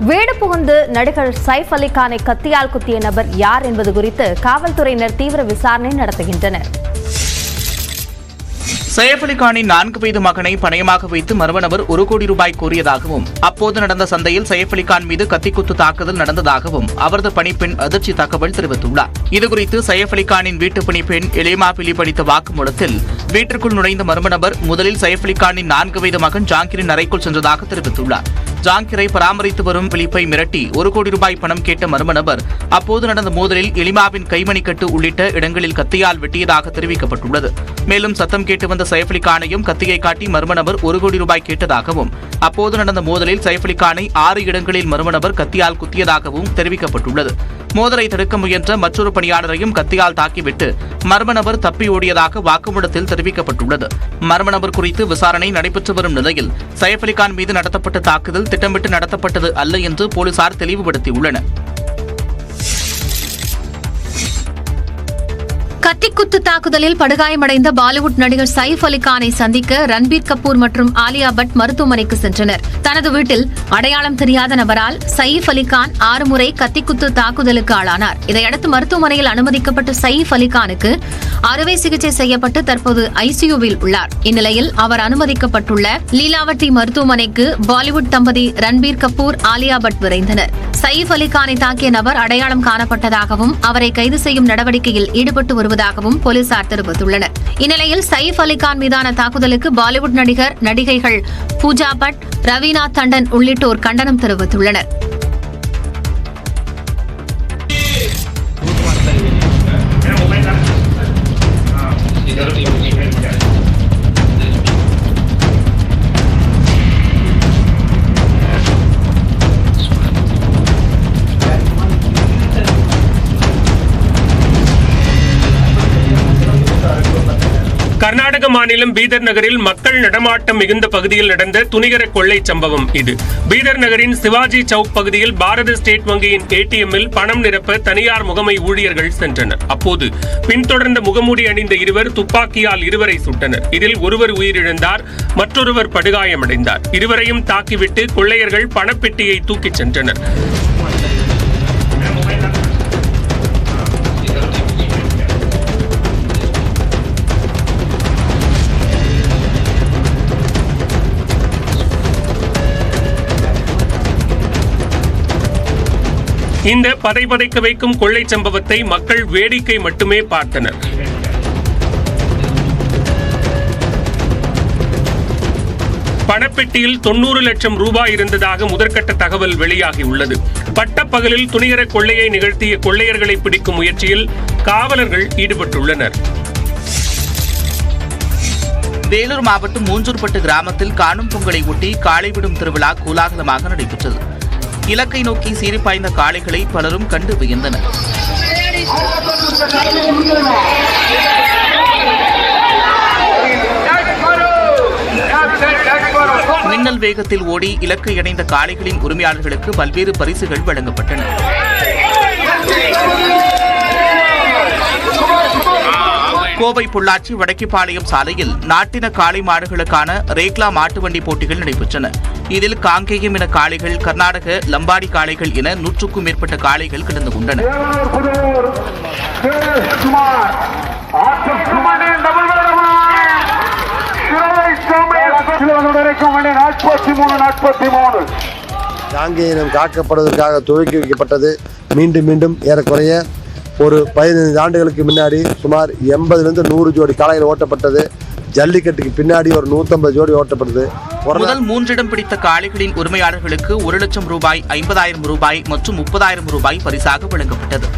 வீடு புகுந்து நடிகர் சைஃப் அலி கானை கத்தியால் குத்திய நபர் யார் என்பது குறித்து காவல்துறையினர் தீவிர விசாரணை நடத்துகின்றனர். சைஃப் அலி கானின் 4 வயது மகனை பணயமாக வைத்து மர்ம நபர் 1 கோடி ரூபாய் கோரியதாகவும், அப்போது நடந்த சந்தையில் சைஃப் அலி கான் மீது கத்திக்குத்து தாக்குதல் நடந்ததாகவும் அவரது பணிப்பெண் அதிர்ச்சி தகவல் தெரிவித்துள்ளார். இதுகுறித்து சைஃப் அலி கானின் வீட்டு பணிப்பெண் எலிமா பிலிப் அளித்த வாக்குமூலத்தில், வீட்டிற்குள் நுழைந்த மர்ம நபர் முதலில் சைஃப் அலி கானின் 4 வயது மகன் ஜாங்கிரின் அறைக்குள் சென்றதாக தெரிவித்துள்ளார். ஜாங்கிரை பராமரித்து வரும் பிலிப்பை மிரட்டி 1 கோடி ரூபாய் பணம் கேட்ட மர்ம நபர் அப்போது நடந்த மோதலில் எலிமாவின் கைமணிக்கட்டு உள்ளிட்ட இடங்களில் கத்தியால் வெட்டியதாக தெரிவிக்கப்பட்டுள்ளது. மேலும் சத்தம் கேட்டு வந்த சைஃப் அலி கானையும் கத்தியை காட்டி மர்ம நபர் 1 கோடி ரூபாய் கேட்டதாகவும், அப்போது நடந்த மோதலில் சைஃப் அலி கானை 6 இடங்களில் மர்ம நபர் கத்தியால் குத்தியதாகவும் தெரிவிக்கப்பட்டுள்ளது. மோதலை தடுக்க முயன்ற மற்றொரு பணியாளரையும் கத்தியால் தாக்கிவிட்டு மர்ம நபர் தப்பி ஓடியதாக வாக்குமூலத்தில் தெரிவிக்கப்பட்டுள்ளது. மர்ம நபர் குறித்து விசாரணை நடைபெற்று வரும் நிலையில் சைஃப் அலி கான் மீது நடத்தப்பட்ட தாக்குதல் திட்டமிட்டு நடத்தப்பட்டது அல்ல என்று போலீசார் தெளிவுபடுத்தியுள்ளனர். கத்திக்குத்து தாக்குதலில் படுகாயமடைந்த பாலிவுட் நடிகர் சைஃப் அலி கானை சந்திக்க ரன்பீர் கபூர் மற்றும் ஆலியா பட் மருத்துவமனைக்கு சென்றனர். தனது வீட்டில் அடையாளம் தெரியாத நபரால் சைஃப் அலி கான் 6 முறை கத்திக்குத்து தாக்குதலுக்கு ஆளானார். இதையடுத்து மருத்துவமனையில் அனுமதிக்கப்பட்ட சைஃப் அலி கானுக்கு அறுவை சிகிச்சை செய்யப்பட்டு தற்போது ஐசியூவில் உள்ளார். இந்நிலையில் அவர் அனுமதிக்கப்பட்டுள்ள லீலாவதி மருத்துவமனைக்கு பாலிவுட் தம்பதி ரன்பீர் கபூர், ஆலியா பட் விரைந்தனர். சைஃப் அலி கானை தாக்கிய நபர் அடையாளம் காணப்பட்டதாகவும் அவரை கைது செய்யும் நடவடிக்கையில் ஈடுபட்டு வருவதாகவும் போலீசார் தெரிவித்துள்ளனர். இந்நிலையில் சைஃப் அலி கான் மீதான தாக்குதலுக்கு பாலிவுட் நடிகைகள் பூஜா பட், ரவீனா டண்டன் உள்ளிட்டோர் கண்டனம் தெரிவித்துள்ளனர். கர்நாடக மாநிலம் பீதர் நகரில் மக்கள் நடமாட்டம் மிகுந்த பகுதியில் நடந்த துணிகர கொள்ளை சம்பவம் இது. பீதர் நகரின் சிவாஜி சவுக் பகுதியில் பாரத ஸ்டேட் வங்கியின் ஏடிஎம்மில் பணம் நிரப்ப தனியார் முகமை ஊழியர்கள் சென்றனர். அப்போது பின்தொடர்ந்த முகமூடி அணிந்த இருவர் துப்பாக்கியால் இருவரை சுட்டனர். இதில் ஒருவர் உயிரிழந்தார், மற்றொருவர் படுகாயமடைந்தார். இருவரையும் தாக்கிவிட்டு கொள்ளையர்கள் பணப்பெட்டியை தூக்கிச் சென்றனர். இந்த பதைபதைக்க வைக்கும் கொள்ளை சம்பவத்தை மக்கள் வேடிக்கை மட்டுமே பார்த்தனர். பணப்பெட்டியில் 90 லட்சம் ரூபாய் இருந்ததாக முதற்கட்ட தகவல் வெளியாகியுள்ளது. பட்டப்பகலில் துணிகர கொள்ளையை நிகழ்த்திய கொள்ளையர்களை பிடிக்கும் முயற்சியில் காவலர்கள் ஈடுபட்டுள்ளனர். வேலூர் மாவட்டம் மூஞ்சூர்பட்டு கிராமத்தில் காணும் பொங்கலை ஒட்டி காளை விடும் திருவிழா கோலாகலமாக நடைபெற்றது. இலக்கை நோக்கி சீறிப்பாய்ந்த காளைகளை பலரும் கண்டு வியந்தனர். மின்னல் வேகத்தில் ஓடி இலக்கை அடைந்த காளைகளின் உரிமையாளர்களுக்கு பல்வேறு பரிசுகள் வழங்கப்பட்டன. கோவை பொள்ளாச்சி வடக்கிப்பாளையம் சாலையில் நாட்டின காளை மாடுகளுக்கான ரேக்லா மாட்டு வண்டி போட்டிகள் நடைபெற்றன. இதில் காங்கேயம் இன காளைகள், கர்நாடக லம்பாடி காளைகள் என 100க்கும் மேற்பட்ட காளைகள் கலந்து கொண்டன. காங்கேயம் காக்கப்படுவதற்காக துவக்கி வைக்கப்பட்டது. மீண்டும் மீண்டும் ஏறக்குறைய ஒரு 15 ஆண்டுகளுக்கு முன்னாடி சுமார் 80லிருந்து 100 ஜோடி காளைகள் ஓட்டப்பட்டது. ஜல்லிக்கட்டுக்கு பின்னாடி ஒரு 150 ஜோடி ஓட்டப்பட்டது. முதல் 3 இடம் பிடித்த காளைகளின் உரிமையாளர்களுக்கு 1 லட்சம் ரூபாய், 50,000 ரூபாய் மற்றும் 30,000 ரூபாய் பரிசாக வழங்கப்பட்டது.